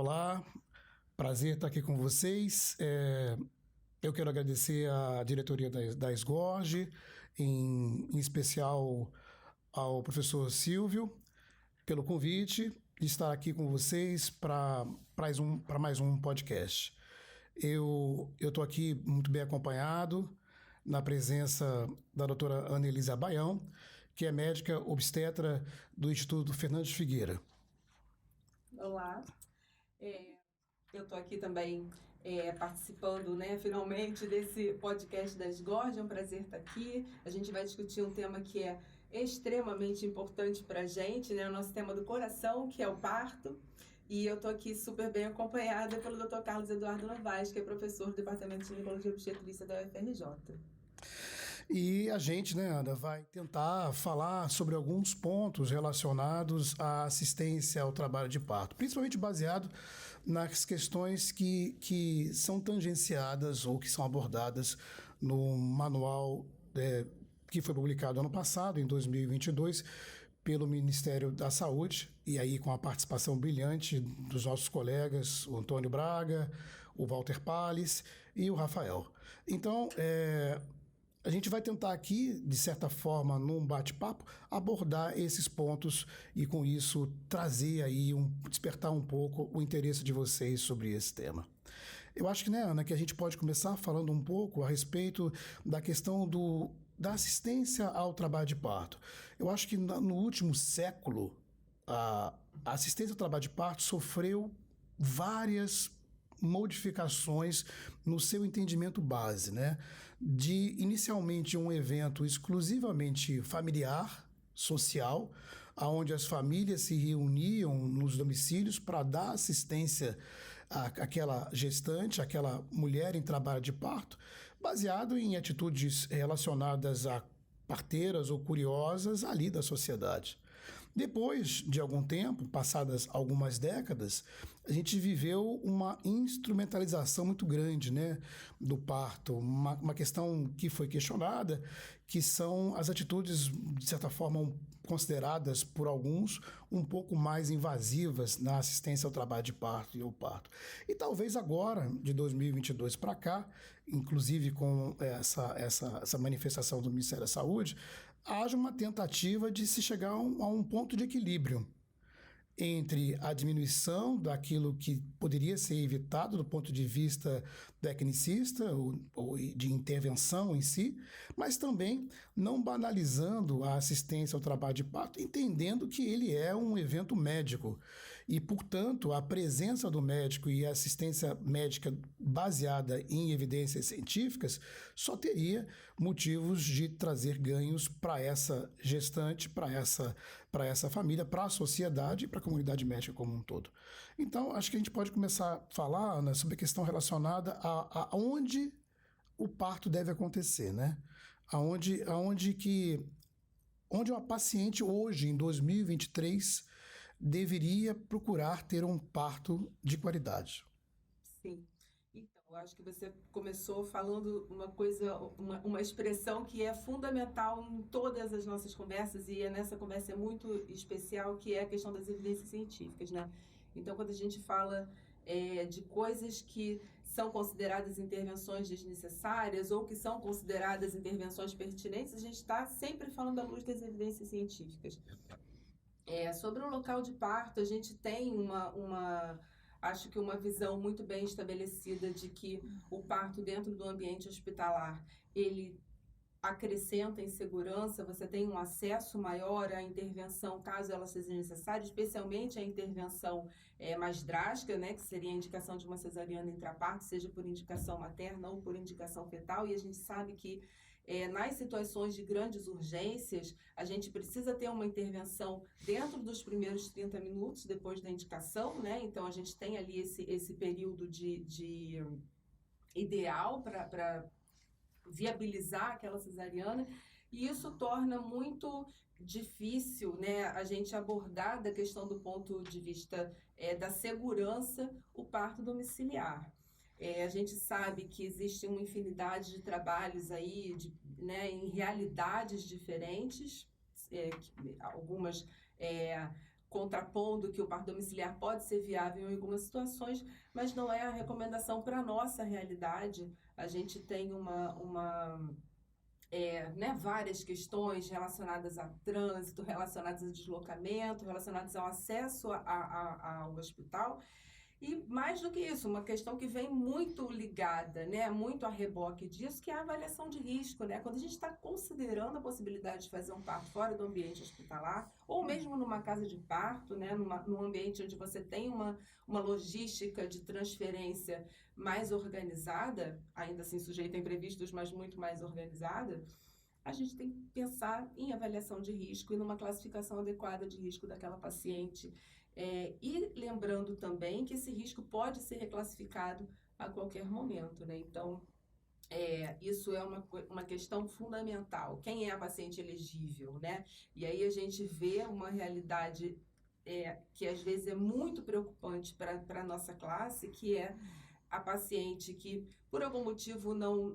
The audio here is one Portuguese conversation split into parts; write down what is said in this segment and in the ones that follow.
Olá, prazer estar aqui com vocês. Eu quero agradecer à diretoria da SGORG, em especial ao professor Silvio, pelo convite de estar aqui com vocês para mais um podcast. Eu estou aqui muito bem acompanhado, na presença da doutora Ana Elisa Baião, que é médica obstetra do Instituto Fernandes Figueira. Olá, eu estou aqui também participando, finalmente, desse podcast da SGORG. É um prazer estar aqui. A gente vai discutir um tema que é extremamente importante para a gente, o nosso tema do coração, que é o parto. E eu estou aqui super bem acompanhada pelo Dr. Carlos Eduardo Novaes, que é professor do Departamento de Ginecologia e Obstetrícia da UFRJ. E a gente, Ana, vai tentar falar sobre alguns pontos relacionados à assistência ao trabalho de parto, principalmente baseado nas questões que são tangenciadas ou que são abordadas no manual que foi publicado ano passado, em 2022, pelo Ministério da Saúde, e aí com a participação brilhante dos nossos colegas, o Antônio Braga, o Walter Palles e o Rafael. Então, a gente vai tentar aqui, de certa forma, num bate-papo, abordar esses pontos e, com isso, trazer aí, despertar um pouco o interesse de vocês sobre esse tema. Eu acho que, Ana, que a gente pode começar falando um pouco a respeito da questão da assistência ao trabalho de parto. Eu acho que no último século, a assistência ao trabalho de parto sofreu várias modificações no seu entendimento base, de inicialmente um evento exclusivamente familiar, social, onde as famílias se reuniam nos domicílios para dar assistência àquela gestante, àquela mulher em trabalho de parto, baseado em atitudes relacionadas a parteiras ou curiosas ali da sociedade. Depois de algum tempo, passadas algumas décadas, a gente viveu uma instrumentalização muito grande, do parto, uma questão que foi questionada, que são as atitudes, de certa forma, consideradas por alguns um pouco mais invasivas na assistência ao trabalho de parto e ao parto. E talvez agora, de 2022 para cá, inclusive com essa manifestação do Ministério da Saúde, haja uma tentativa de se chegar a um ponto de equilíbrio entre a diminuição daquilo que poderia ser evitado do ponto de vista tecnicista ou de intervenção em si, mas também não banalizando a assistência ao trabalho de parto, entendendo que ele é um evento médico e, portanto, a presença do médico e a assistência médica baseada em evidências científicas só teria motivos de trazer ganhos para essa gestante, para essa família, para a sociedade e para a comunidade médica como um todo. Então, acho que a gente pode começar a falar, Ana, sobre a questão relacionada a onde o parto deve acontecer, Onde uma paciente hoje, em 2023, deveria procurar ter um parto de qualidade. Sim. Então, eu acho que você começou falando uma expressão que é fundamental em todas as nossas conversas, e nessa conversa é muito especial, que é a questão das evidências científicas, Então, quando a gente fala de coisas que são consideradas intervenções desnecessárias ou que são consideradas intervenções pertinentes, a gente está sempre falando à luz das evidências científicas. Sobre o local de parto, a gente tem acho que uma visão muito bem estabelecida de que o parto dentro do ambiente hospitalar, ele acrescenta em segurança, você tem um acesso maior à intervenção, caso ela seja necessária, especialmente a intervenção mais drástica, que seria a indicação de uma cesariana intraparto, seja por indicação materna ou por indicação fetal, e a gente sabe que nas situações de grandes urgências, a gente precisa ter uma intervenção dentro dos primeiros 30 minutos depois da indicação, Então, a gente tem ali esse período de ideal para viabilizar aquela cesariana, e isso torna muito difícil, a gente abordar da questão do ponto de vista da segurança o parto domiciliar. A gente sabe que existe uma infinidade de trabalhos aí, em realidades diferentes, algumas contrapondo que o parto domiciliar pode ser viável em algumas situações, mas não é a recomendação para a nossa realidade. A gente tem né, várias questões relacionadas a trânsito, relacionadas a deslocamento, relacionadas ao acesso ao hospital. E mais do que isso, uma questão que vem muito ligada, né, muito a reboque disso, que é a avaliação de risco, né? Quando a gente está considerando a possibilidade de fazer um parto fora do ambiente hospitalar, ou mesmo numa casa de parto, né, num ambiente onde você tem uma logística de transferência mais organizada, ainda assim sujeita a imprevistos, mas muito mais organizada, a gente tem que pensar em avaliação de risco e numa classificação adequada de risco daquela paciente. E lembrando também que esse risco pode ser reclassificado a qualquer momento, né? Então, isso é uma questão fundamental. Quem é a paciente elegível, né? E aí a gente vê uma realidade que às vezes é muito preocupante para a nossa classe, que é a paciente que, por algum motivo, não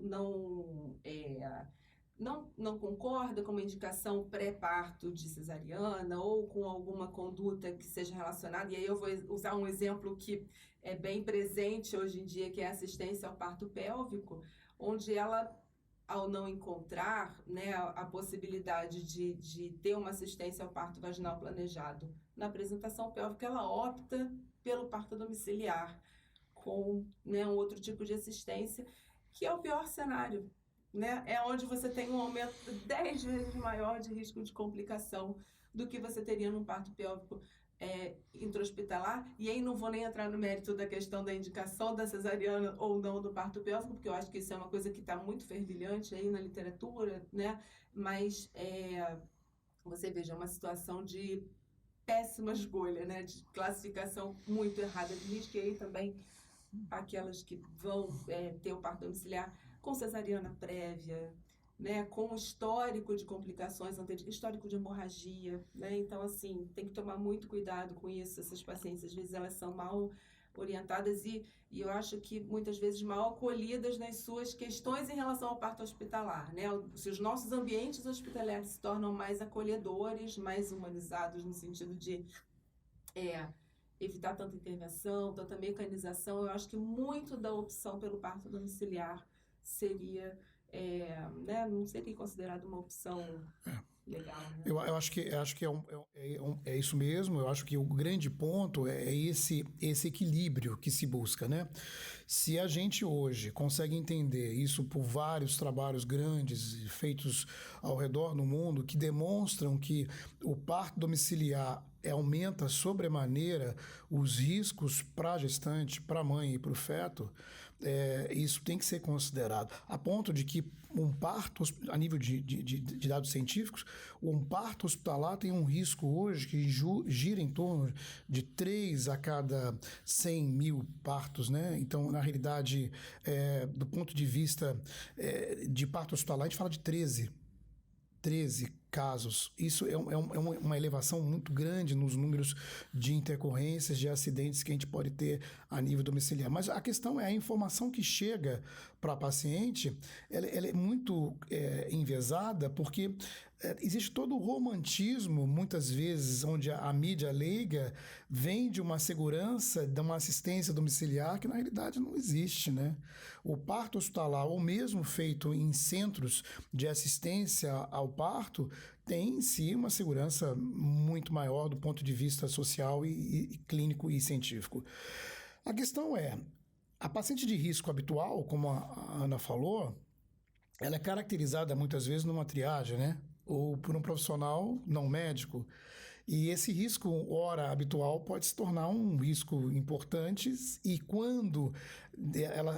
concorda com uma indicação pré-parto de cesariana ou com alguma conduta que seja relacionada, e aí eu vou usar um exemplo que é bem presente hoje em dia, que é a assistência ao parto pélvico, onde ela, ao não encontrar, né, a possibilidade de ter uma assistência ao parto vaginal planejado na apresentação pélvica, ela opta pelo parto domiciliar, com, né, um outro tipo de assistência, que é o pior cenário, né? É onde você tem um aumento 10 vezes maior de risco de complicação do que você teria num parto pélvico intra-hospitalar. E aí não vou nem entrar no mérito da questão da indicação da cesariana ou não do parto pélvico, porque eu acho que isso é uma coisa que está muito fervilhante aí na literatura, né? Mas você veja, é uma situação de péssima escolha, né? De classificação muito errada de risco, e aí também aquelas que vão ter o parto domiciliar com cesariana prévia, né, com histórico de complicações anteriores, histórico de hemorragia, né? Então, assim, tem que tomar muito cuidado com isso. Essas pacientes, às vezes, elas são mal orientadas e eu acho que muitas vezes mal acolhidas nas suas questões em relação ao parto hospitalar, né? Se os nossos ambientes hospitalares se tornam mais acolhedores, mais humanizados, no sentido de evitar tanta intervenção, tanta mecanização, eu acho que muito da opção pelo parto domiciliar seria, né, não seria considerado uma opção legal, né? Eu acho que é isso mesmo. Eu acho que o grande ponto é esse equilíbrio que se busca, né? Se a gente hoje consegue entender isso por vários trabalhos grandes feitos ao redor do mundo que demonstram que o parto domiciliar aumenta sobremaneira os riscos para a gestante, para a mãe e para o feto, isso tem que ser considerado. A ponto de que um parto, a nível de dados científicos, um parto hospitalar tem um risco hoje que gira em torno de 3 a cada 100 mil partos, né? Então, na realidade, do ponto de vista de parto hospitalar, a gente fala de 13 casos. Isso é uma elevação muito grande nos números de intercorrências, de acidentes que a gente pode ter a nível domiciliar. Mas a questão é a informação que chega para a paciente, ela é muito enviesada, porque existe todo o romantismo, muitas vezes, onde a mídia leiga vende uma segurança de uma assistência domiciliar que, na realidade, não existe, né? O parto hospitalar, ou mesmo feito em centros de assistência ao parto, tem em si uma segurança muito maior do ponto de vista social e clínico e científico. A questão é, a paciente de risco habitual, como a Ana falou, ela é caracterizada muitas vezes numa triagem, né? Ou por um profissional não médico. E esse risco, ora habitual, pode se tornar um risco importante, e quando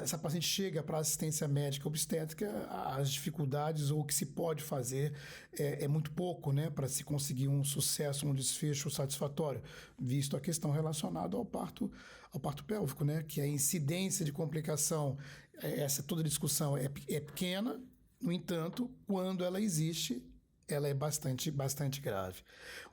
essa paciente chega para assistência médica obstétrica, as dificuldades ou o que se pode fazer é muito pouco, né, para se conseguir um sucesso, um desfecho satisfatório, visto a questão relacionada ao parto pélvico, né, que a incidência de complicação, essa toda discussão é pequena. No entanto, quando ela existe, ela é bastante grave.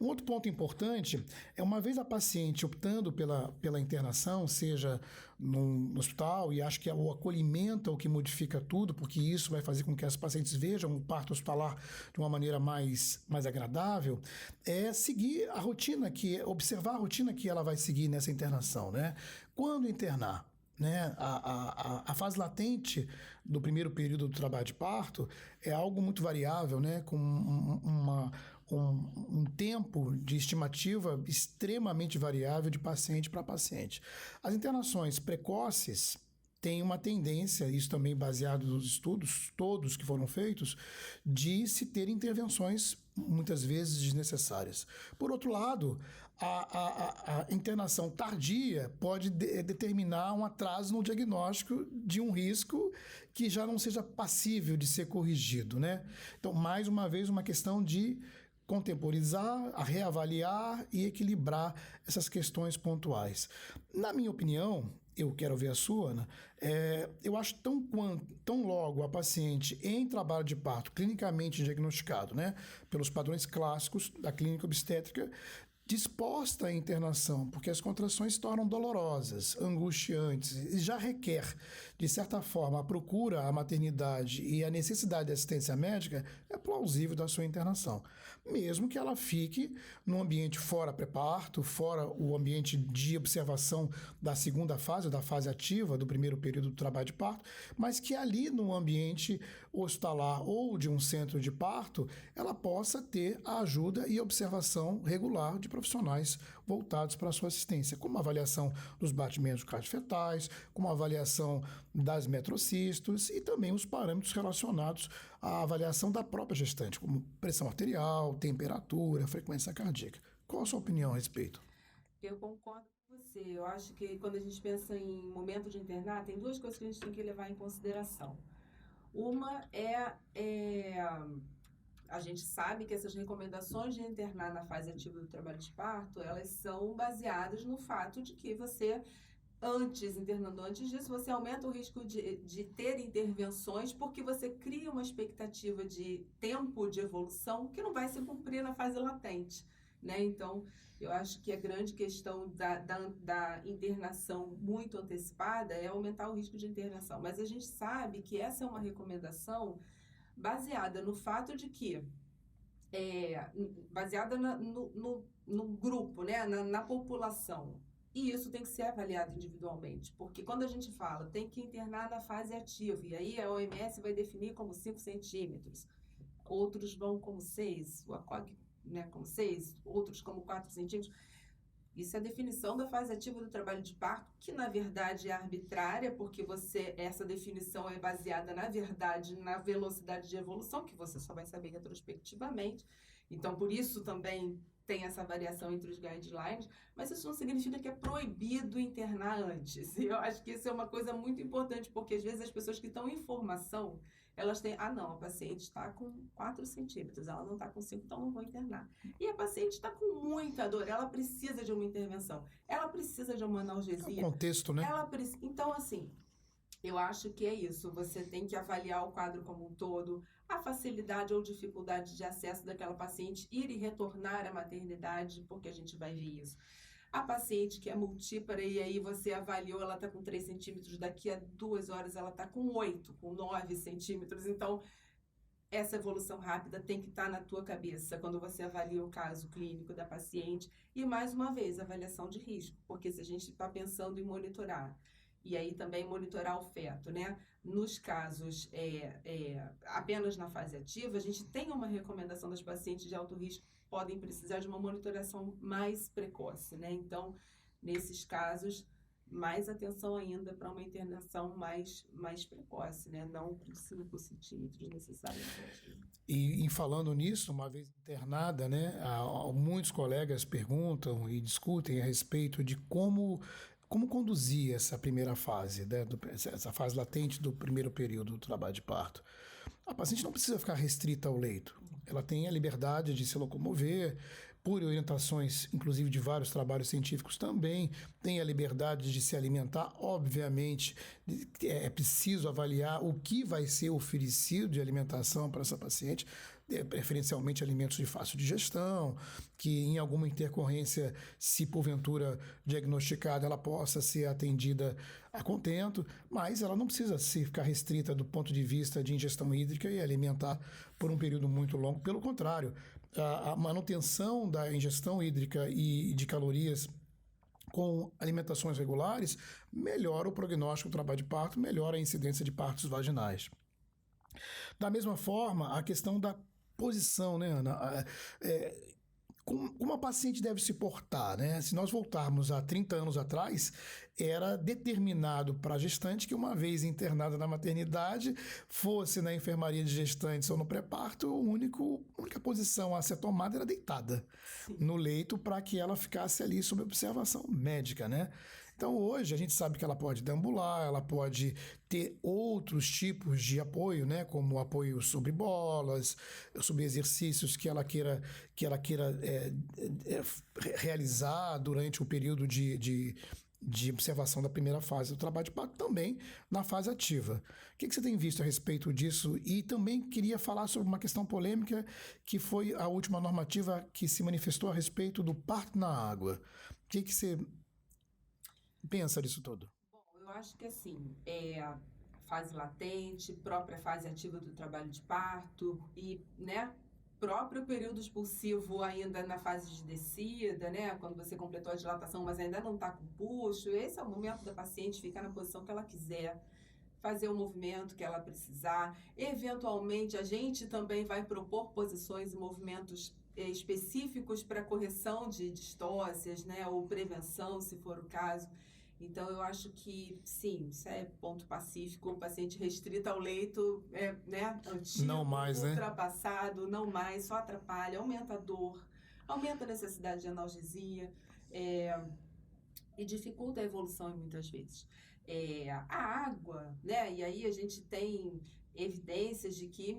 Um outro ponto importante é, uma vez a paciente optando pela internação, seja no hospital, e acho que o acolhimento é o que modifica tudo, porque isso vai fazer com que as pacientes vejam o parto hospitalar de uma maneira mais agradável, é seguir a rotina, observar a rotina que ela vai seguir nessa internação, né? Quando internar? Né? A fase latente do primeiro período do trabalho de parto é algo muito variável, né? Com um tempo de estimativa extremamente variável de paciente para paciente. As internações precoces têm uma tendência, isso também baseado nos estudos todos que foram feitos, de se ter intervenções muitas vezes desnecessárias. Por outro lado, a internação tardia pode determinar um atraso no diagnóstico de um risco que já não seja passível de ser corrigido, né? Então, mais uma vez, uma questão de contemporizar, reavaliar e equilibrar essas questões pontuais. Na minha opinião, eu quero ver a sua, Ana, eu acho tão logo a paciente em trabalho de parto clinicamente diagnosticado, né, pelos padrões clássicos da clínica obstétrica, disposta à internação, porque as contrações se tornam dolorosas, angustiantes e já requer, de certa forma, a procura à maternidade e a necessidade de assistência médica, é plausível da sua internação. Mesmo que ela fique no ambiente fora pré-parto, fora o ambiente de observação da segunda fase, da fase ativa do primeiro período do trabalho de parto, mas que ali no ambiente hospitalar ou de um centro de parto, ela possa ter a ajuda e observação regular de profissionais voltados para a sua assistência, como a avaliação dos batimentos cardiofetais, como a avaliação das metrocistos e também os parâmetros relacionados à avaliação da própria gestante, como pressão arterial, temperatura, frequência cardíaca. Qual a sua opinião a respeito? Eu concordo com você. Eu acho que quando a gente pensa em momento de internar, tem duas coisas que a gente tem que levar em consideração. Uma a gente sabe que essas recomendações de internar na fase ativa do trabalho de parto, elas são baseadas no fato de que você, internando antes disso, você aumenta o risco de ter intervenções porque você cria uma expectativa de tempo de evolução que não vai se cumprir na fase latente, né? Então, eu acho que a grande questão da internação muito antecipada é aumentar o risco de internação. Mas a gente sabe que essa é uma recomendação baseada no fato de que, baseada no grupo, né, na população. E isso tem que ser avaliado individualmente, porque quando a gente fala, tem que internar na fase ativa, e aí a OMS vai definir como 5 centímetros, outros vão como 6, o ACOG, né, como 6, outros como 4 centímetros. Isso é a definição da fase ativa do trabalho de parto, que na verdade é arbitrária, porque essa definição é baseada, na verdade, na velocidade de evolução, que você só vai saber retrospectivamente. Então, por isso também tem essa variação entre os guidelines, mas isso não significa que é proibido internar antes. E eu acho que isso é uma coisa muito importante, porque às vezes as pessoas que estão em formação, elas têm, não, a paciente está com 4 centímetros, ela não está com 5, então não vou internar. E a paciente está com muita dor, ela precisa de uma intervenção, ela precisa de uma analgesia. É o contexto, né? Então, assim, eu acho que é isso, você tem que avaliar o quadro como um todo, a facilidade ou dificuldade de acesso daquela paciente, ir e retornar à maternidade, porque a gente vai ver isso. A paciente que é multípara e aí você avaliou, ela está com 3 centímetros, daqui a 2 horas ela está com 8, com 9 centímetros. Então, essa evolução rápida tem que estar na tua cabeça quando você avalia o caso clínico da paciente. E, mais uma vez, avaliação de risco, porque se a gente está pensando em monitorar, e aí também monitorar o feto, né? Nos casos apenas na fase ativa, a gente tem uma recomendação das pacientes de alto risco podem precisar de uma monitoração mais precoce, né? Então, nesses casos, mais atenção ainda para uma internação mais precoce, né? Não com 5 centímetros necessariamente. E falando nisso, uma vez internada, né, muitos colegas perguntam e discutem a respeito de como conduzir essa primeira fase, né, essa fase latente do primeiro período do trabalho de parto. A paciente não precisa ficar restrita ao leito. Ela tem a liberdade de se locomover, por orientações, inclusive de vários trabalhos científicos também, tem a liberdade de se alimentar. Obviamente, é preciso avaliar o que vai ser oferecido de alimentação para essa paciente. preferencialmente alimentos de fácil digestão, que em alguma intercorrência, se porventura diagnosticada, ela possa ser atendida a contento, mas ela não precisa se ficar restrita do ponto de vista de ingestão hídrica e alimentar por um período muito longo. Pelo contrário, a manutenção da ingestão hídrica e de calorias com alimentações regulares melhora o prognóstico do trabalho de parto, melhora a incidência de partos vaginais. Da mesma forma, a questão da posição, né, Ana? Como a paciente deve se portar, né? Se nós voltarmos a 30 anos atrás, era determinado para a gestante que, uma vez internada na maternidade, fosse na enfermaria de gestantes ou no pré-parto, a única posição a ser tomada era deitada no leito para que ela ficasse ali sob observação médica, né? Então, hoje, a gente sabe que ela pode deambular, ela pode ter outros tipos de apoio, né, como apoio sobre bolas, sobre exercícios que ela queira realizar durante o período de observação da primeira fase do trabalho de parto, também na fase ativa. O que você tem visto a respeito disso? E também queria falar sobre uma questão polêmica, que foi a última normativa que se manifestou a respeito do parto na água. O que você pensa disso tudo? Bom, eu acho que assim, a fase latente, própria fase ativa do trabalho de parto e, né, próprio período expulsivo ainda na fase de descida, né, quando você completou a dilatação, mas ainda não está com puxo, esse é o momento da paciente ficar na posição que ela quiser, fazer o movimento que ela precisar. Eventualmente, a gente também vai propor posições e movimentos específicos para correção de distócias, né, ou prevenção, se for o caso. Então, eu acho que, sim, isso é ponto pacífico, o paciente restrito ao leito, né, antigo, não mais, ultrapassado, não mais, só atrapalha, aumenta a dor, aumenta a necessidade de analgesia, e dificulta a evolução muitas vezes. A água, né, e aí a gente tem evidências de que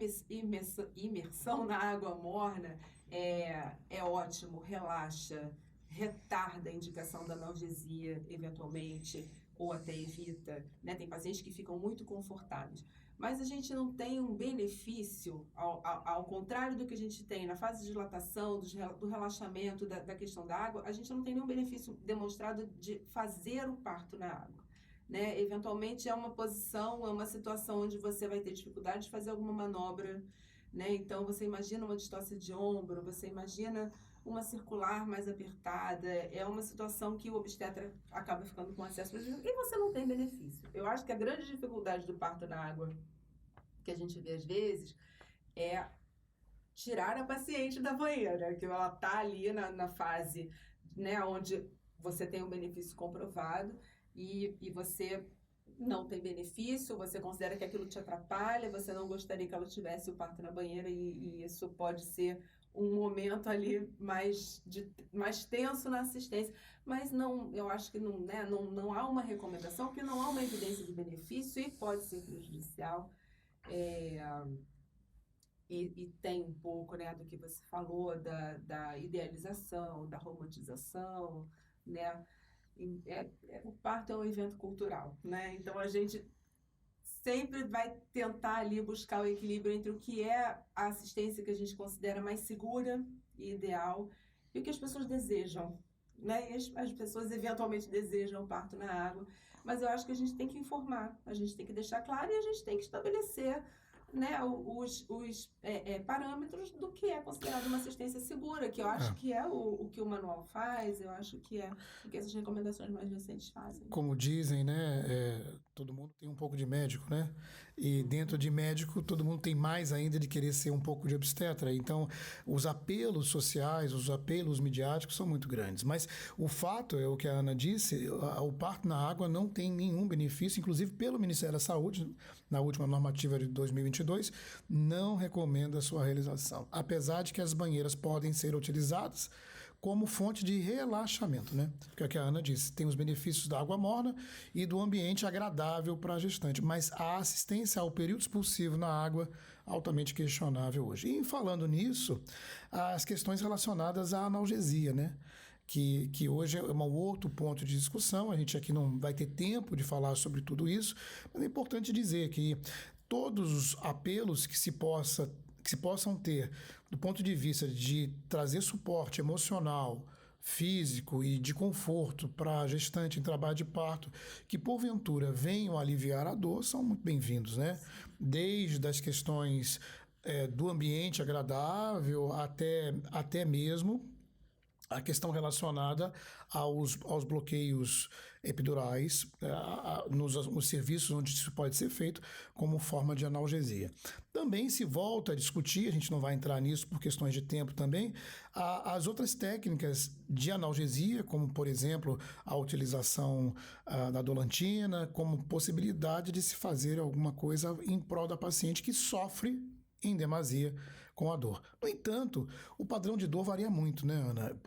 imersão na água morna é ótimo, relaxa, retarda a indicação da analgesia, eventualmente, ou até evita, né? Tem pacientes que ficam muito confortáveis. Mas a gente não tem um benefício, ao contrário do que a gente tem na fase de dilatação, do relaxamento, da questão da água, a gente não tem nenhum benefício demonstrado de fazer o parto na água, né? Eventualmente é uma posição, é uma situação onde você vai ter dificuldade de fazer alguma manobra, né? Então você imagina uma distócia de ombro, você imagina uma circular mais apertada, é uma situação que o obstetra acaba ficando com acesso e você não tem benefício. Eu acho que a grande dificuldade do parto na água, que a gente vê às vezes, é tirar a paciente da banheira, que ela está ali na fase, né, onde você tem um benefício comprovado e você não tem benefício, você considera que aquilo te atrapalha, você não gostaria que ela tivesse o parto na banheira e isso pode ser um momento ali mais tenso na assistência, mas não, eu acho que não, né, não há uma recomendação, porque não há uma evidência de benefício e pode ser prejudicial, e tem um pouco, né, do que você falou, da idealização, da romantização, né, o parto é um evento cultural, né, então a gente sempre vai tentar ali buscar o equilíbrio entre o que é a assistência que a gente considera mais segura e ideal e o que as pessoas desejam, né? E as pessoas eventualmente desejam o parto na água, mas eu acho que a gente tem que informar, a gente tem que deixar claro e a gente tem que estabelecer, né, os parâmetros do que é considerado uma assistência segura, que eu acho que é o que o manual faz, eu acho que é o que essas recomendações mais recentes fazem. Como dizem, né, todo mundo tem um pouco de médico, né? E dentro de médico, todo mundo tem mais ainda de querer ser um pouco de obstetra. Então, os apelos sociais, os apelos midiáticos são muito grandes. Mas o fato é o que a Ana disse, o parto na água não tem nenhum benefício, inclusive pelo Ministério da Saúde, na última normativa de 2022, não recomenda a sua realização. Apesar de que as banheiras podem ser utilizadas como fonte de relaxamento, né? Porque é o que a Ana disse, tem os benefícios da água morna e do ambiente agradável para a gestante, mas a assistência ao período expulsivo na água altamente questionável hoje. E falando nisso, as questões relacionadas à analgesia, né? Que hoje é um outro ponto de discussão, a gente aqui não vai ter tempo de falar sobre tudo isso, mas é importante dizer que todos os apelos que se possa que se possam ter, do ponto de vista de trazer suporte emocional, físico e de conforto para a gestante em trabalho de parto, que porventura venham aliviar a dor, são muito bem-vindos, né? Desde as questões do ambiente agradável até mesmo a questão relacionada aos bloqueios epidurais, nos serviços onde isso pode ser feito como forma de analgesia. Também se volta a discutir, a gente não vai entrar nisso por questões de tempo também, as outras técnicas de analgesia, como, por exemplo, a utilização da dolantina, como possibilidade de se fazer alguma coisa em prol da paciente que sofre em demasia com a dor. No entanto, o padrão de dor varia muito, né, Ana?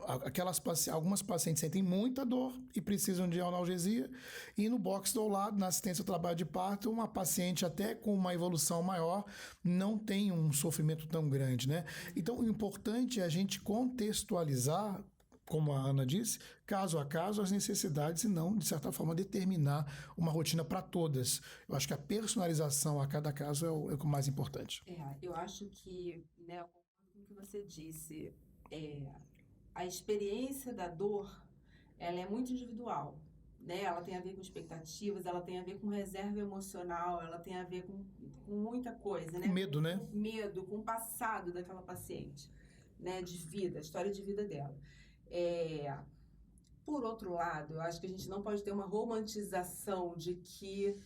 Algumas pacientes sentem muita dor e precisam de analgesia, e no box do lado, na assistência ao trabalho de parto, uma paciente até com uma evolução maior não tem um sofrimento tão grande, né? Então, o importante é a gente contextualizar, como a Ana disse, caso a caso, as necessidades e não, de certa forma, determinar uma rotina para todas. Eu acho que a personalização a cada caso é o mais importante. Eu acho que, né, eu concordo com o que você disse, a experiência da dor, ela é muito individual, né? Ela tem a ver com expectativas, ela tem a ver com reserva emocional, ela tem a ver com muita coisa, né? Medo, né? Com medo, com o passado daquela paciente, né? De vida, a história de vida dela. Por outro lado, eu acho que a gente não pode ter uma romantização de que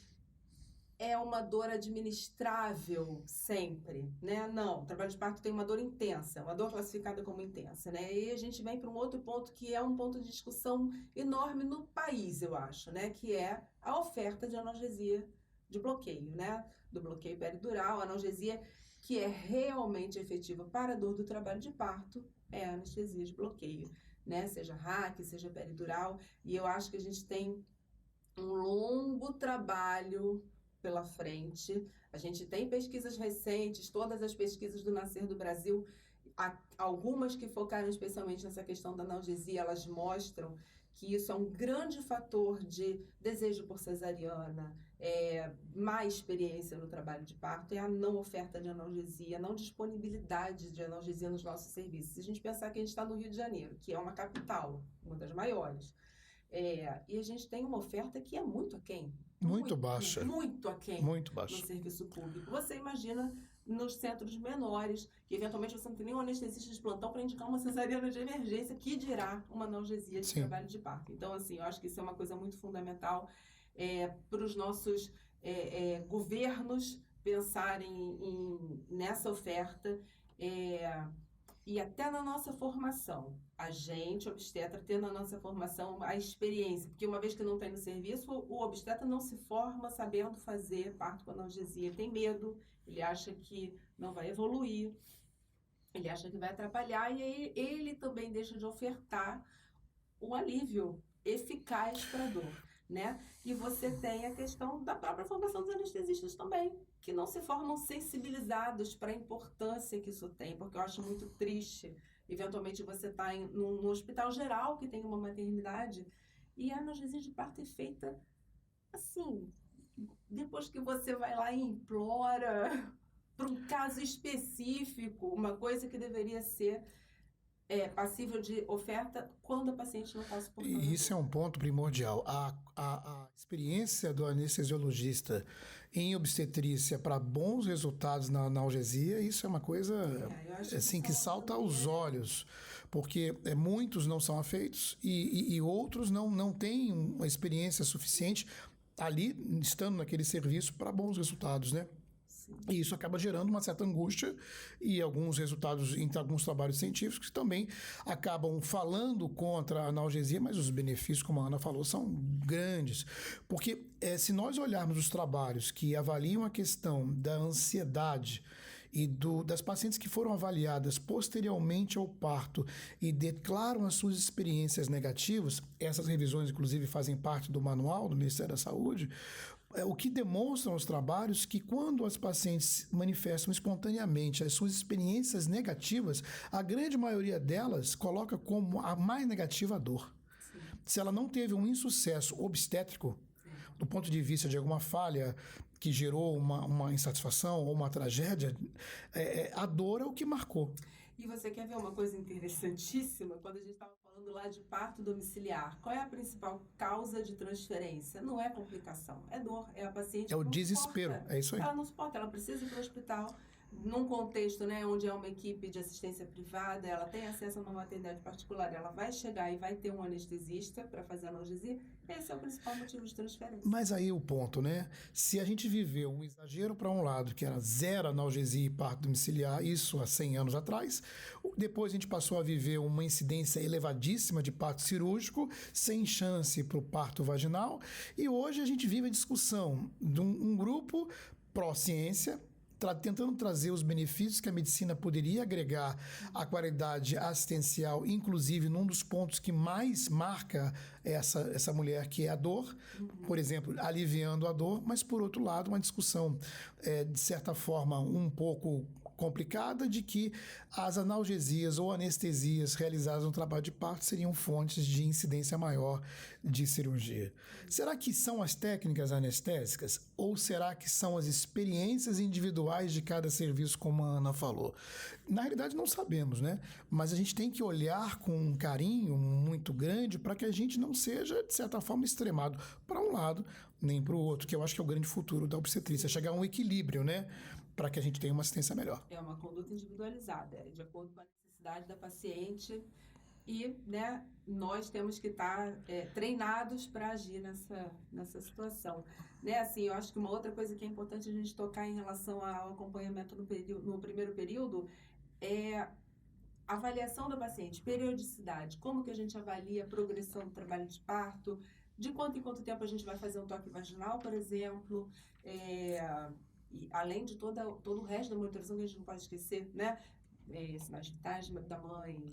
é uma dor administrável sempre, né? Não, o trabalho de parto tem uma dor intensa, uma dor classificada como intensa, né? E a gente vem para um outro ponto que é um ponto de discussão enorme no país, eu acho, né? Que é a oferta de analgesia de bloqueio, né? Do bloqueio peridural, analgesia que é realmente efetiva para a dor do trabalho de parto, é a anestesia de bloqueio, né? Seja RAC, seja peridural, e eu acho que a gente tem um longo trabalho pela frente. A gente tem pesquisas recentes, todas as pesquisas do Nascer do Brasil, algumas que focaram especialmente nessa questão da analgesia, elas mostram que isso é um grande fator de desejo por cesariana, má experiência no trabalho de parto, é a não oferta de analgesia, a não disponibilidade de analgesia nos nossos serviços. Se a gente pensar que a gente está no Rio de Janeiro, que é uma capital, uma das maiores, e a gente tem uma oferta que é muito aquém. Muito baixa. Muito aquém muito baixa. No serviço público. Você imagina nos centros menores, que eventualmente você não tem nenhum anestesista de plantão para indicar uma cesariana de emergência, que dirá uma analgesia de trabalho de parto. Então, assim, eu acho que isso é uma coisa muito fundamental para os nossos governos pensarem nessa oferta e até na nossa formação. A gente, obstetra, ter na nossa formação a experiência, porque uma vez que não tem no serviço, o obstetra não se forma sabendo fazer parto com analgesia. Ele tem medo, ele acha que não vai evoluir, ele acha que vai atrapalhar, e aí ele também deixa de ofertar um alívio eficaz para a dor, né? E você tem a questão da própria formação dos anestesistas também, que não se formam sensibilizados para a importância que isso tem, porque eu acho muito triste. Eventualmente você está num hospital geral que tem uma maternidade e a analgesia de parto é feita assim, depois que você vai lá e implora para um caso específico, uma coisa que deveria ser passível de oferta quando a paciente não está suportando. E isso é um ponto primordial. A experiência do anestesiologista em obstetrícia para bons resultados na analgesia, isso é uma coisa assim, que salta aos olhos, porque muitos não são afeitos e outros não têm uma experiência suficiente ali, estando naquele serviço, para bons resultados, né? E isso acaba gerando uma certa angústia e alguns resultados em alguns trabalhos científicos que também acabam falando contra a analgesia, mas os benefícios, como a Ana falou, são grandes. Porque se nós olharmos os trabalhos que avaliam a questão da ansiedade e das pacientes que foram avaliadas posteriormente ao parto e declaram as suas experiências negativas, essas revisões, inclusive, fazem parte do manual do Ministério da Saúde, o que demonstram os trabalhos que quando as pacientes manifestam espontaneamente as suas experiências negativas, a grande maioria delas coloca como a mais negativa a dor. Sim. Se ela não teve um insucesso obstétrico, do ponto de vista de alguma falha que gerou uma insatisfação ou uma tragédia, a dor é o que marcou. E você quer ver uma coisa interessantíssima? Quando a gente estava falando lá de parto domiciliar, qual é a principal causa de transferência? Não é complicação, é dor, é a paciente É o que não desespero, suporta. é isso aí. Ela não suporta, ela precisa ir para o hospital. Num contexto, né, onde é uma equipe de assistência privada, ela tem acesso a uma maternidade particular, ela vai chegar e vai ter um anestesista para fazer analgesia, esse é o principal motivo de transferência. Mas aí o ponto, né? Se a gente viveu um exagero para um lado, que era zero analgesia e parto domiciliar, isso há 100 anos atrás, depois a gente passou a viver uma incidência elevadíssima de parto cirúrgico, sem chance para o parto vaginal, e hoje a gente vive a discussão de um grupo pró-ciência, tentando trazer os benefícios que a medicina poderia agregar à qualidade assistencial, inclusive num dos pontos que mais marca essa mulher, que é a dor, por exemplo, aliviando a dor, mas, por outro lado, uma discussão, de certa forma, um pouco complicada, de que as analgesias ou anestesias realizadas no trabalho de parto seriam fontes de incidência maior de cirurgia. Será que são as técnicas anestésicas ou será que são as experiências individuais de cada serviço, como a Ana falou? Na realidade, não sabemos, né? Mas a gente tem que olhar com um carinho muito grande para que a gente não seja, de certa forma, extremado para um lado nem para o outro, que eu acho que é o grande futuro da obstetrícia, chegar a um equilíbrio, né? Para que a gente tenha uma assistência melhor. É uma conduta individualizada, de acordo com a necessidade da paciente e, né, nós temos que estar treinados para agir nessa situação. Né, assim, eu acho que uma outra coisa que é importante a gente tocar em relação ao acompanhamento no primeiro período é a avaliação da paciente, periodicidade, como que a gente avalia a progressão do trabalho de parto, de quanto em quanto tempo a gente vai fazer um toque vaginal, por exemplo, e além de todo o resto da monitorização que a gente não pode esquecer, né? Sinais vitais da mãe,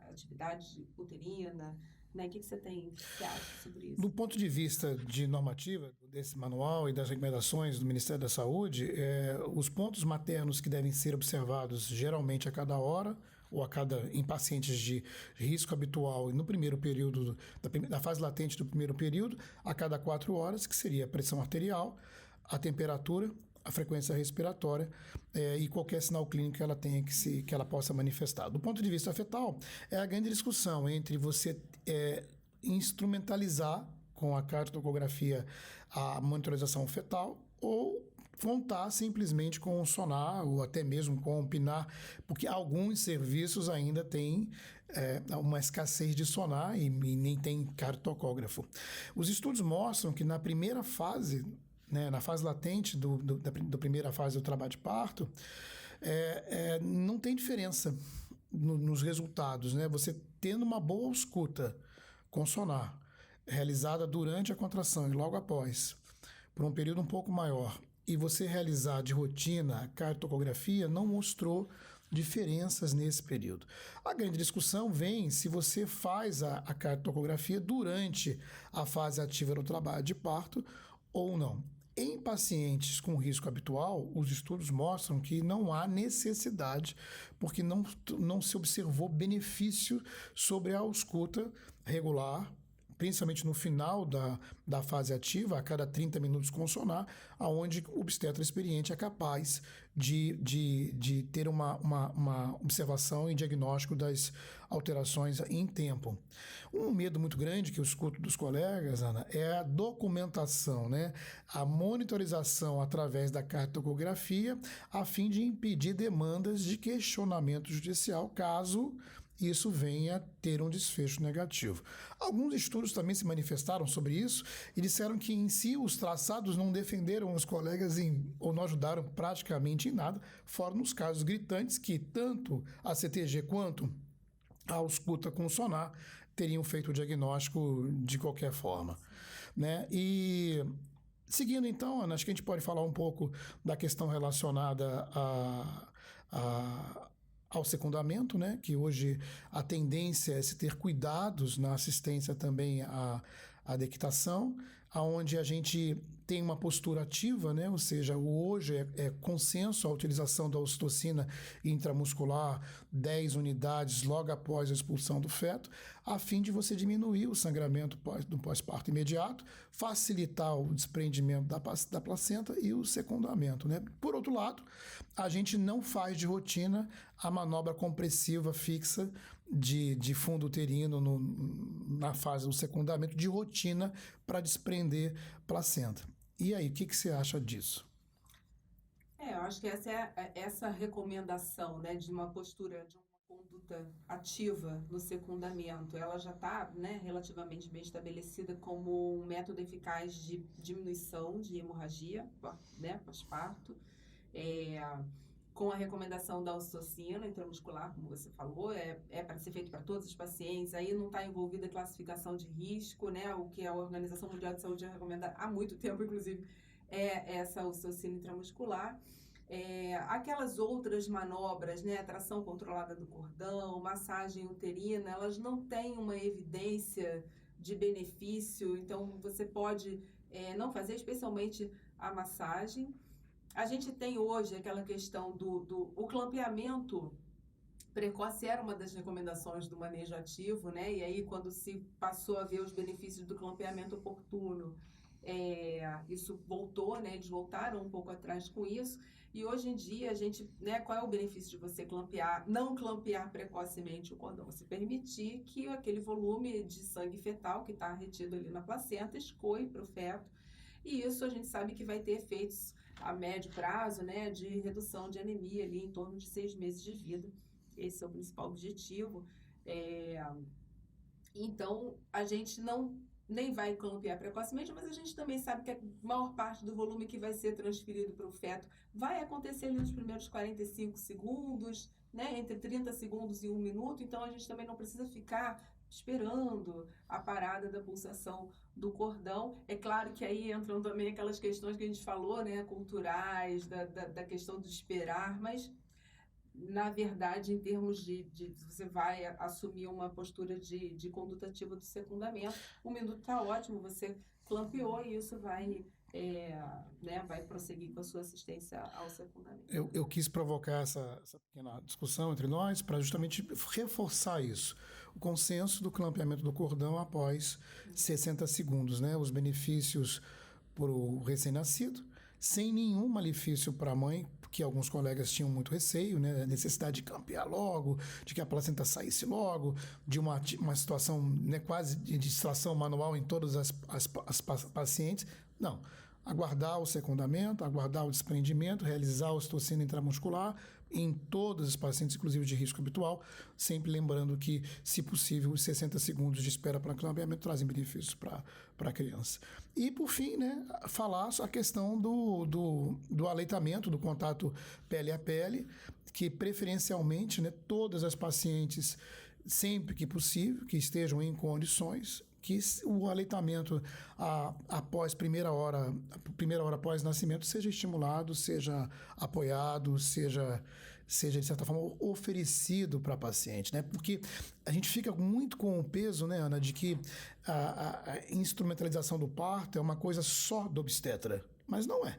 atividade uterina, né? O que você acha sobre isso? Do ponto de vista de normativa, desse manual e das recomendações do Ministério da Saúde, os pontos maternos que devem ser observados geralmente a cada hora, ou em pacientes de risco habitual e no primeiro período, da fase latente do primeiro período, a cada 4 horas, que seria a pressão arterial, a temperatura, a frequência respiratória e qualquer sinal clínico que ela tenha que ela possa manifestar. Do ponto de vista fetal, é a grande discussão entre você instrumentalizar com a cardiotocografia a monitorização fetal ou contar simplesmente com o sonar ou até mesmo com o PINAR, porque alguns serviços ainda têm uma escassez de sonar e nem tem cardiotocógrafo. Os estudos mostram que na primeira fase, né, na fase latente da primeira fase do trabalho de parto, não tem diferença nos resultados, né? Você tendo uma boa ausculta com sonar, realizada durante a contração e logo após, por um período um pouco maior, e você realizar de rotina a cardiotocografia, não mostrou diferenças nesse período. A grande discussão vem se você faz a cardiotocografia durante a fase ativa do trabalho de parto ou não. Em pacientes com risco habitual, os estudos mostram que não há necessidade, porque não se observou benefício sobre a ausculta regular, principalmente no final da fase ativa, a cada 30 minutos com sonar, onde o obstetra experiente é capaz de ter uma observação e diagnóstico das alterações em tempo. Um medo muito grande que eu escuto dos colegas, Ana, é a documentação, né? A monitorização através da cardiotocografia, a fim de impedir demandas de questionamento judicial, caso isso venha a ter um desfecho negativo. Alguns estudos também se manifestaram sobre isso e disseram que, em si, os traçados não defenderam os colegas ou não ajudaram praticamente em nada, fora nos casos gritantes que tanto a CTG quanto a ausculta com sonar teriam feito o diagnóstico de qualquer forma, né? E seguindo então, Ana, acho que a gente pode falar um pouco da questão relacionada ao secundamento, né? Que hoje a tendência é se ter cuidados na assistência também à dectação, onde a gente tem uma postura ativa, né? Ou seja, hoje é consenso a utilização da ocitocina intramuscular 10 unidades logo após a expulsão do feto, a fim de você diminuir o sangramento do pós-parto imediato, facilitar o desprendimento da placenta e o secundamento, né? Por outro lado, a gente não faz de rotina a manobra compressiva fixa de fundo uterino na fase do secundamento de rotina para desprender placenta. E aí, o que você acha disso? Eu acho que essa recomendação, né, de uma postura, de uma conduta ativa no secundamento, ela já está, né, relativamente bem estabelecida como um método eficaz de diminuição de hemorragia, né, pós-parto. Com a recomendação da ocitocina intramuscular, como você falou, é para ser feito para todos os pacientes, aí não está envolvida classificação de risco, né? O que a Organização Mundial de Saúde recomenda há muito tempo, inclusive, é essa ocitocina intramuscular. Aquelas outras manobras, né? Tração controlada do cordão, massagem uterina, elas não têm uma evidência de benefício, então você pode não fazer, especialmente a massagem. A gente tem hoje aquela questão o clampeamento precoce era uma das recomendações do manejo ativo, né? E aí, quando se passou a ver os benefícios do clampeamento oportuno, isso voltou, né? Eles voltaram um pouco atrás com isso. E hoje em dia, a gente, né? Qual é o benefício de você não clampear precocemente o cordão? Você permitir que aquele volume de sangue fetal que está retido ali na placenta escoe para o feto. E isso a gente sabe que vai ter efeitos a médio prazo, né, de redução de anemia ali em torno de 6 meses de vida. Esse é o principal objetivo. Então, a gente nem vai clampear precocemente, mas a gente também sabe que a maior parte do volume que vai ser transferido para o feto vai acontecer ali nos primeiros 45 segundos, né, entre 30 segundos e 1 minuto, então a gente também não precisa ficar esperando a parada da pulsação do cordão. É claro que aí entram também aquelas questões que a gente falou, né, culturais, da questão do esperar, mas, na verdade, em termos de você vai assumir uma postura de conduta ativa do secundamento, 1 minuto está ótimo, você clampeou e isso vai prosseguir com a sua assistência ao secundamento. Eu quis provocar essa pequena discussão entre nós para justamente reforçar isso. O consenso do clampeamento do cordão após 60 segundos, né? Os benefícios para o recém-nascido, sem nenhum malefício para a mãe, porque alguns colegas tinham muito receio, né? A necessidade de clampear logo, de que a placenta saísse logo, de uma situação, né, quase de distração manual em todas as pacientes. Não. Aguardar o secundamento, aguardar o desprendimento, realizar a ocitocina intramuscular em todos os pacientes, inclusive de risco habitual, sempre lembrando que, se possível, os 60 segundos de espera para clampeamento trazem benefícios para a criança. E, por fim, né, falar a questão do aleitamento, do contato pele a pele, que preferencialmente, né, todas as pacientes, sempre que possível, que estejam em condições, que o aleitamento após primeira hora após nascimento seja estimulado, seja apoiado, seja de certa forma oferecido para a paciente, né? Porque a gente fica muito com o peso, né, Ana, de que a instrumentalização do parto é uma coisa só do obstetra, mas não é.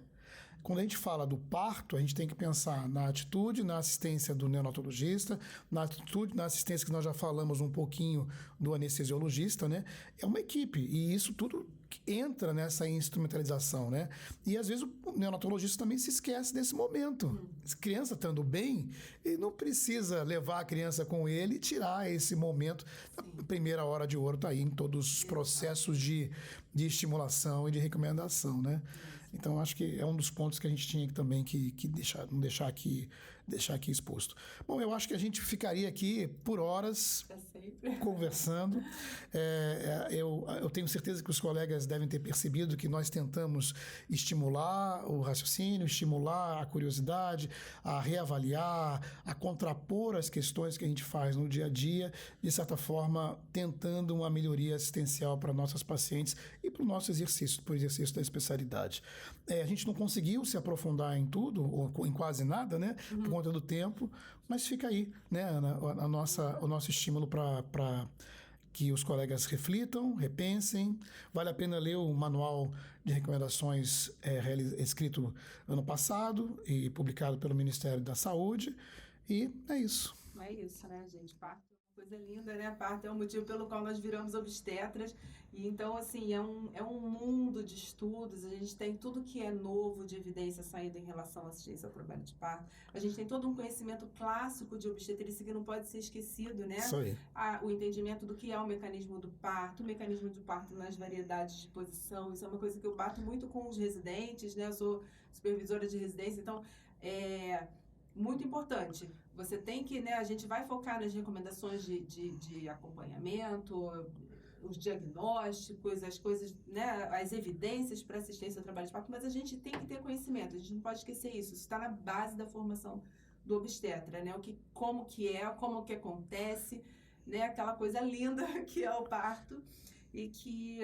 Quando a gente fala do parto, a gente tem que pensar na atitude, na assistência do neonatologista, na atitude, na assistência que nós já falamos um pouquinho do anestesiologista, né? É uma equipe e isso tudo entra nessa instrumentalização, né? E às vezes o neonatologista também se esquece desse momento. A criança estando bem, ele não precisa levar a criança com ele e tirar esse momento. A primeira hora de ouro está aí em todos os processos de estimulação e de recomendação, né? Então, acho que é um dos pontos que a gente tinha também que deixar aqui exposto. Bom, eu acho que a gente ficaria aqui por horas conversando. Eu tenho certeza que os colegas devem ter percebido que nós tentamos estimular o raciocínio, estimular a curiosidade, a reavaliar, a contrapor as questões que a gente faz no dia a dia, de certa forma, tentando uma melhoria assistencial para nossas pacientes e para o nosso exercício, para o exercício da especialidade. A gente não conseguiu se aprofundar em tudo, ou em quase nada, né? Por conta do tempo, mas fica aí, né, Ana, o nosso estímulo para que os colegas reflitam, repensem. Vale a pena ler o manual de recomendações escrito ano passado e publicado pelo Ministério da Saúde. E é isso. É isso, né, gente? Parto é uma coisa linda, né? Parto é o motivo pelo qual nós viramos obstetras. E então, assim, é um mundo de estudos. A gente tem tudo que é novo de evidência saindo em relação à assistência ao trabalho de parto. A gente tem todo um conhecimento clássico de obstetrícia que não pode ser esquecido, né? Isso aí. O entendimento do que é o mecanismo do parto, o mecanismo do parto nas variedades de posição. Isso é uma coisa que eu bato muito com os residentes, né? Eu sou supervisora de residência, então muito importante. Você tem que, né, a gente vai focar nas recomendações de acompanhamento, os diagnósticos, as coisas, né, as evidências para assistência ao trabalho de parto, mas a gente tem que ter conhecimento, a gente não pode esquecer isso está na base da formação do obstetra, né, como que acontece, né, aquela coisa linda que é o parto e que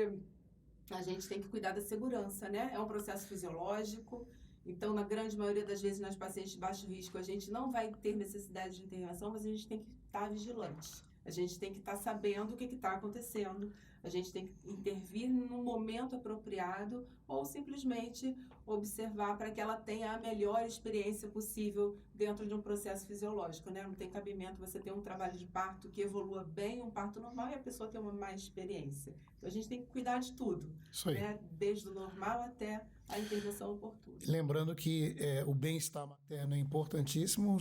a gente tem que cuidar da segurança, né, é um processo fisiológico. Então, na grande maioria das vezes, nas pacientes de baixo risco, a gente não vai ter necessidade de intervenção, mas a gente tem que estar vigilante. A gente tem que estar sabendo o que está acontecendo. A gente tem que intervir no momento apropriado ou simplesmente observar para que ela tenha a melhor experiência possível dentro de um processo fisiológico, né? Não tem cabimento você ter um trabalho de parto que evolua bem, um parto normal, e a pessoa ter uma má experiência. Então, a gente tem que cuidar de tudo, né? Desde o normal até a intervenção oportuna. Lembrando que o bem-estar materno é importantíssimo,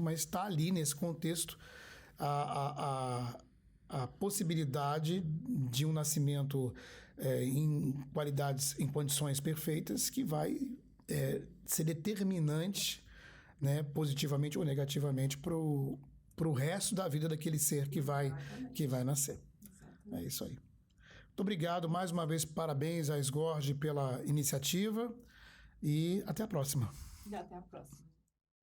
mas está ali nesse contexto a possibilidade de um nascimento em qualidades, em condições perfeitas, que vai ser determinante, né, positivamente ou negativamente para o resto da vida daquele ser que vai nascer. Exatamente. É isso aí. Muito obrigado mais uma vez, parabéns à SGORG pela iniciativa e até a próxima. E até a próxima.